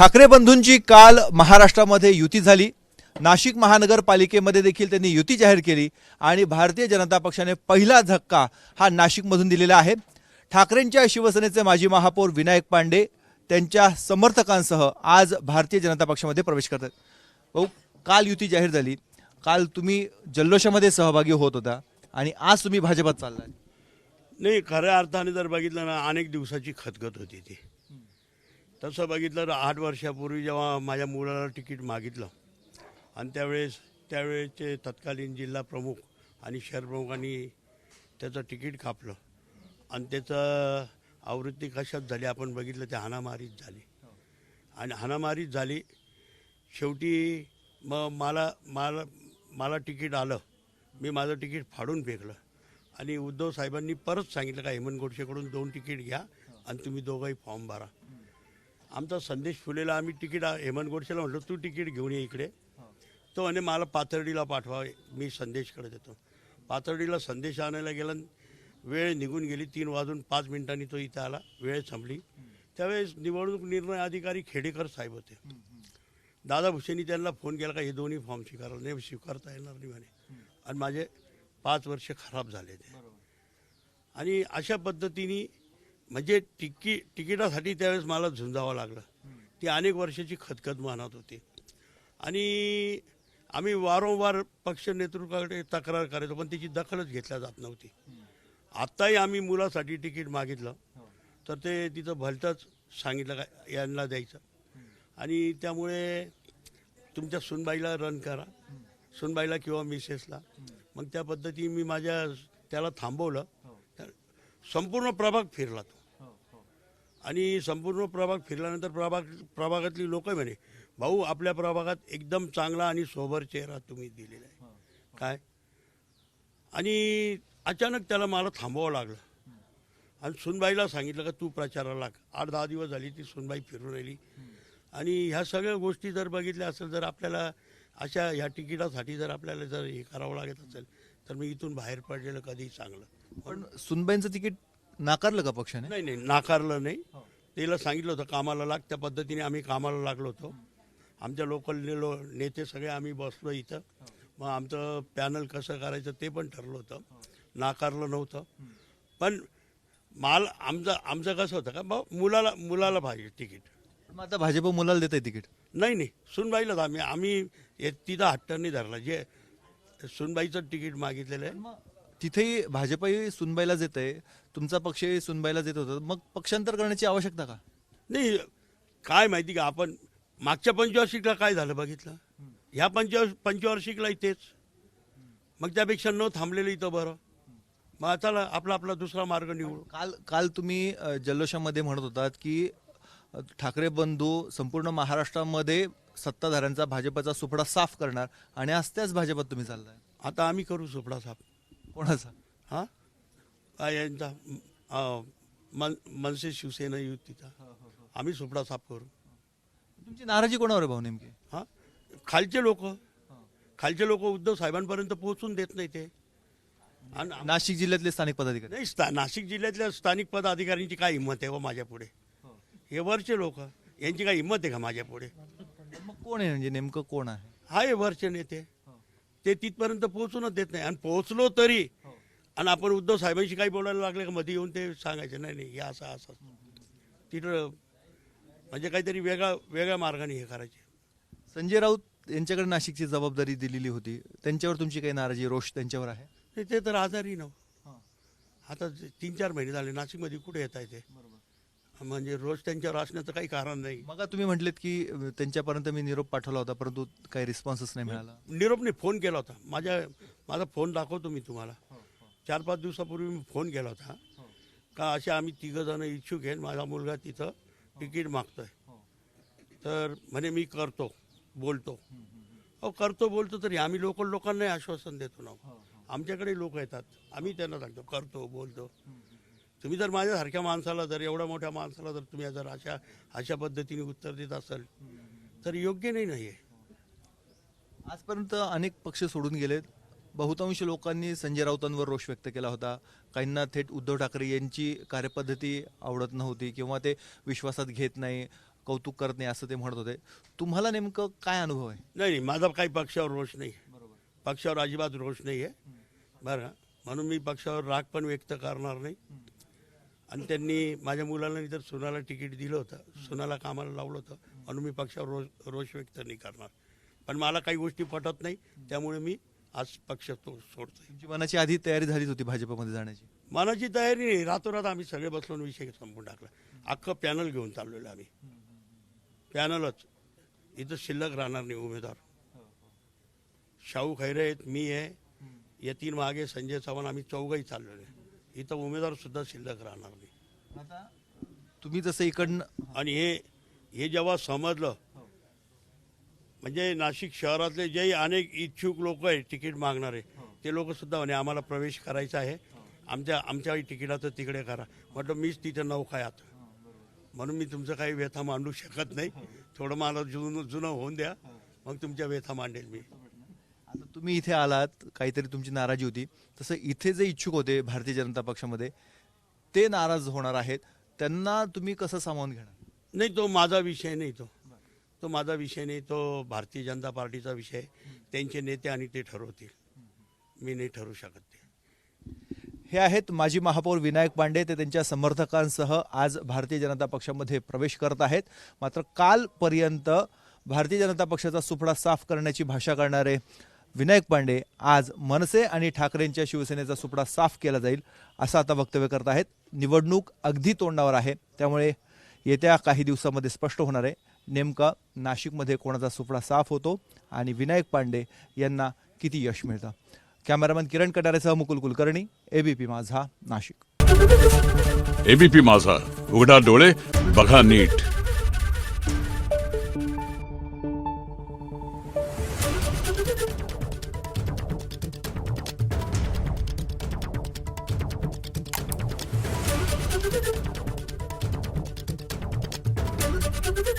ठाकरे बंधूंची काल महाराष्ट्रामध्ये युती झाली। नाशिक महानगरपालिकेमध्ये देखील त्यांनी युती जाहीर केली आणि भारतीय जनता पक्षाने पहिला धक्का हा नाशिकमधून दिलेला आहे। ठाकरेंच्या शिवसेनेचे माजी महापौर विनायक पांडे त्यांच्या समर्थकांसह आज भारतीय जनता पक्षामध्ये प्रवेश करतात। भाऊ, काल युती जाहीर झाली, काल तुम्ही जल्लोषामध्ये सहभागी होत होता आणि आज तुम्ही भाजपात चाललाय। नाही, खऱ्या अर्थाने जर बघितलं ना, अनेक दिवसाची खतखत होती ती। तसं बघितलं तर 8 वर्षापूर्वी जेव्हा माझ्या मुलाला तिकीट मागितलं आणि त्यावेळेचे तत्कालीन जिल्हा प्रमुख आणि शहर प्रमुखांनी त्याचं तिकीट कापलं आणि त्याचं आवृत्ती कशात झाली आपण बघितलं, ते हाणामारीच झाली आणि हाणामारीच झाली। शेवटी मग मला तिकीट आलं, मी माझं तिकीट फाडून फेकलं आणि उद्धव साहेबांनी परत सांगितलं का हेमंत गोडसेकडून 2 तिकीट घ्या आणि तुम्ही दोघंही फॉर्म भरा। आमचा संदेश फुलेला आम्ही तिकीट हेमंत गोडसेला म्हटलं तू तिकीट घेऊन ये इकडे, तो आणि मला पाथर्डीला पाठवा, मी संदेशकडे देतो। पाथर्डीला संदेश आणायला गेला, वेळ निघून गेली, 3:05 तो इथं आला, वेळ संपली। त्यावेळेस निवडणूक निर्णय अधिकारी खेडेकर साहेब होते। दादा भुसेंनी त्यांना फोन केला का हे दोन्ही फॉर्म स्वीकारता येणार नाही म्हणे आणि माझे 5 वर्ष खराब झाले ते। आणि अशा पद्धतीने म्हणजे तिकिटासाठी त्यावेळेस मला झुंजावं लागलं। ती अनेक वर्षाची खतखत मानत होती आणि आम्ही वारंवार पक्ष नेतृत्वाकडे तक्रार करायचो, पण त्याची दखलच घेतल्या जात नव्हती। आत्ताही आम्ही मुलासाठी तिकीट मागितलं तर ते तिथं भलतंच सांगितलं का यांना द्यायचं आणि त्यामुळे तुमच्या सुनबाईला रन करा, सुनबाईला किंवा मिसेसला। मग त्या पद्धतीने मी त्याला थांबवलं। संपूर्ण प्रभाग फिरला तो आणि संपूर्ण प्रभाग फिरल्यानंतर प्रभागातली लोक म्हणे, भाऊ आपल्या प्रभागात एकदम चांगला आणि सोबर चेहरा तुम्ही दिलेला आहे काय। आणि अचानक त्याला मला थांबवावं लागलं आणि सुनबाईला सांगितलं का तू प्रचाराला लाग। 8-10 दिवस झाली ती सुनबाई फिरून राहिली आणि ह्या सगळ्या गोष्टी जर बघितल्या असेल, जर आपल्याला अशा ह्या तिकिटासाठी जर आपल्याला जर हे करावं लागत असेल तर मी इथून बाहेर पडलेलं कधीही चांगलं। पण सुनबाईंचं तिकीट नाकारलं का पक्षाने? नाही, नाकारलं नाही। तिला सांगितलं होतं कामाला लाग, त्या पद्धतीने आम्ही कामाला लागलो होतो। आमच्या लोकल नेते सगळे आम्ही बसलो इथं, मग आमचं पॅनल कसं करायचं ते पण ठरलं होतं, नाकारलं नव्हतं। पण आमचं कसं होतं का भाऊ, मुलाला पाहिजे तिकीट। मग आता भाजप मुलाला देत आहे तिकीट? नाही, सुनबाईलाच आम्ही तिथं हट्ट नाही धरला, जे सुनबाईचं तिकीट मागितलेलं आहे तिथेही भाजपही सुनबाईला देत आहे, तुमचा पक्षही सुनबाईला देत होता, मग पक्षांतर करण्याची आवश्यकता का नाही? काय माहिती का, आपण मागच्या 25 काय झालं बघितलं, ह्या 25 तेच, मग त्यापेक्षा न थांबलेलं इथं बरं। मग चला आपला दुसरा मार्ग निवडू। काल तुम्ही जल्लोषामध्ये म्हणत होतात की ठाकरे बंधू संपूर्ण महाराष्ट्रामध्ये सत्ताधाऱ्यांचा भाजपचा सुपडा साफ करणार आणि आज त्याच भाजपात तुम्ही चाललाय। आता आम्ही करू सुपडा साफ। कोणाचा? यांचा मनसे शिवसेना युतीचा आम्ही सुपडा साफ करू। तुमची नाराजी कोणावर आहे भाऊ नेमकी? खालचे लोक उद्धव साहेबांपर्यंत पोहोचून देत नाही ते। आणि नाशिक जिल्ह्यातले स्थानिक पदाधिकारी नाही, नाशिक जिल्ह्यातल्या स्थानिक पदाधिकाऱ्यांची काय हिंमत आहे व माझ्या पुढे? हे वरचे लोक, यांची काय हिंमत आहे का माझ्या पुढे? मग कोण आहे, म्हणजे नेमकं कोण आहे? हे वरचे नेते, ते तिथपर्यंत पोहोचूनच देत नाही। आणि पोहोचलो तरी आणि आपण उद्धव साहेबांशी काही बोलायला लागले का मध्ये येऊन ते सांगायचे नाही हे असं तिथं, म्हणजे काहीतरी वेगळ्या मार्गाने हे करायचे। संजय राऊत यांच्याकडे नाशिकची जबाबदारी दिलेली होती, त्यांच्यावर तुमची काही नाराजी, रोष त्यांच्यावर आहे? ते तर आजारी नव्ह, आता 3-4 महिने झाले नाशिकमध्ये कुठे येत आहे ते, म्हणजे रोज त्यांच्यावर असण्याचं काही कारण नाही। मग तुम्ही म्हटलेत की त्यांच्यापर्यंत मी निरोप पाठवला होता परंतु काही रिस्पॉन्सच नाही मिळाला। निरोपने फोन केला होता, माझा फोन दाखवतो मी तुम्हाला। 4-5 दिवसापूर्वी मी फोन केला होता का असे आम्ही 3 जण इच्छुक आहेत, माझा मुलगा तिथं तिकीट मागतोय, तर म्हणे मी बोलतो तरी आम्ही लोकांनाही आश्वासन देतो ना। आमच्याकडे लोक येतात, आम्ही त्यांना सांगतो बोलतो। तुम्ही जर माझ्यासारख्या माणसाला, जर एवढ्या मोठ्या माणसाला जर तुम्ही जर अशा पद्धतीने उत्तर देत असाल तर योग्य नाही आहे। आजपर्यंत अनेक पक्ष सोडून गेलेत, बहुतांश लोकांनी संजय राऊतांवर रोष व्यक्त केला होता। काहींना थेट उद्धव ठाकरे यांची कार्यपद्धती आवडत नव्हती किंवा ते विश्वासात घेत नाही, कौतुक करत नाही असं ते म्हणत होते. तुम्हाला नेमकं काय अनुभव आहे? नाही माझा काही पक्षावर रोष नाही, पक्षावर अजिबात रोष नाही आहे बरं. म्हणून मी पक्षावर राग पण व्यक्त करणार नाही. आणि त्यांनी माझ्या मुलाला नाही तर सुनाला तिकीट दिलं होतं, सुनाला कामाला लावलं होतं, म्हणून मी पक्षावर रोष व्यक्त नाही करणार. पण मला काही गोष्टी पटत नाही, त्यामुळे मी आज पक्ष तो सोडतोय. तुमची मनाची आधी तयारी झालीच होती भाजपमध्ये जाण्याची? मनाची तयारी नाही, रातोरात आम्ही सगळे बसलो विषय संपून टाकला. अख्खं पॅनल घेऊन चाललेलो आम्ही, पॅनलच. इथं शिल्लक राहणार नाही उमेदवार. शाहू खैरे आहेत, मी आहे, यतीन मागे संजय चव्हाण, आम्ही चौघही चाललेलो आहे. इथं उमेदवार सुद्धा शिल्लक राहणार नाही. आता तुम्ही जसं इकडनं आणि हे जेव्हा समजलं, म्हणजे नाशिक शहरातले जे अनेक इच्छुक लोक आहेत तिकीट मागणारे, ते लोक सुद्धा म्हणे आम्हाला प्रवेश करायचा आहे, आमच्या तिकिटाचं तिकडे करा. म्हटलं मीच तिथे नौका आहे आता, म्हणून मी तुमचं काही व्यथा मांडू शकत नाही. थोडं मला जुनं होऊन द्या, मग तुमच्या व्यथा मांडेल मी. आता तुम्ही इथे आलात, काहीतरी तुमची नाराजी होती, तसं इथे जे इच्छुक होते भारतीय जनता पक्षामध्ये ते नाराज होणार आहेत, त्यांना तुम्ही कसं सामावून घेणार? नाही, तो माझा विषय नाही, तो माझा विषय नाही, तो भारतीय जनता पार्टीचा विषय आहे. त्यांचे नेते आणि ते ठरवतील, मी नाही ठरवू शकत ते. हे आहेत माजी महापौर विनायक पांडे. ते त्यांच्या समर्थकांसह आज भारतीय जनता पक्षामध्ये प्रवेश करत आहेत. मात्र कालपर्यंत भारतीय जनता पक्षाचा सुपडा साफ करण्याची भाषा करणारे विनायक पांडे आज मनसे आणि ठाकरेंच्या शिवसेनेचा सुपडा साफ केला जाईल असं आता वक्तव्य करत आहेत. निवडणूक अगदी तोंडावर आहे, त्यामुळे येत्या काही दिवसामध्ये स्पष्ट होणार आहे नेमका नाशिकमध्ये कोणाचा सुपडा साफ होतो आणि विनायक पांडे यांना किती यश मिळतं. कॅमेरामॅन किरण कटारेसह मुकुल कुलकर्णी, एबीपी माझा, नाशिक. एबीपी माझा, उघडा डोळे बघा नीट.